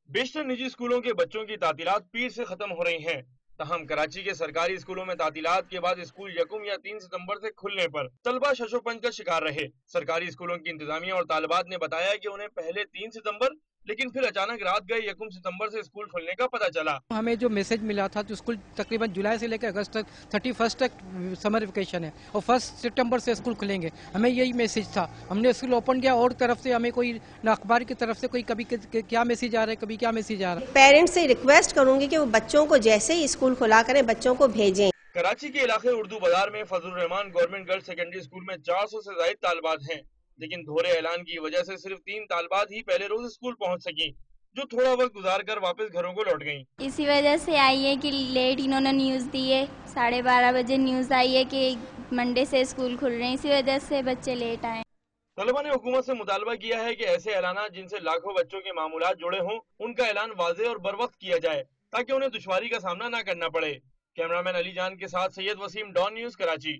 بیشتر نجی स्कूलों के बच्चों की तातीलात पीर से खत्म हो रही हैं। तहम कराची के सरकारी स्कूलों में तातीलात के बाद स्कूल यकम या 3 सितंबर से खुलने पर तलबा शशोपंज का शिकार रहे। सरकारी स्कूलों की इंतजामिया और तालिबात ने बताया कि उन्हें पहले 3 सितंबर लेकिन फिर अचानक रात गए यकम सितंबर से स्कूल खुलने का पता चला। हमें जो मैसेज मिला था तो स्कूल तकरीबन जुलाई से लेकर अगस्त तक 31 तक समर वेकेशन है और 1 सितंबर से स्कूल खुलेंगे। हमें यही मैसेज था, हमने स्कूल ओपन किया और तरफ से हमें कोई ना अखबार की तरफ से कोई कभी क्या मैसेज आ रहा है, कभी क्या मैसेज आ रहा है। पेरेंट्स से रिक्वेस्ट करूंगी कि वो बच्चों को जैसे ही स्कूल खुला करें बच्चों को भेजें। कराची के इलाके उर्दू बाजार में Fazlur Rahman government girls secondary school में 400 से ज्यादा तालिबात हैं, लेकिन दोहरे ऐलान की वजह से सिर्फ 3 तालिबात ही पहले रोज स्कूल पहुंच सकी, जो थोड़ा वक्त गुजार कर वापस घरों को लौट गईं। इसी वजह से आई है कि लेट इन्होंने न्यूज़ दी है, 12:30 बजे न्यूज़ आई है कि मंडे से स्कूल खुल रहे हैं, इसी वजह से बच्चे लेट आए। तलबा ने हुकूमत से मुतालबा किया है कि ऐसे ऐलाना जिनसे लाखों बच्चों के मामूलात जुड़े हों, उनका ऐलान वाज़े और बर वक्त किया जाए ताकि उन्हें दुश्वारी का सामना न करना पड़े। कैमरामैन अली जान के साथ सैयद वसीम, डॉन न्यूज़, कराची।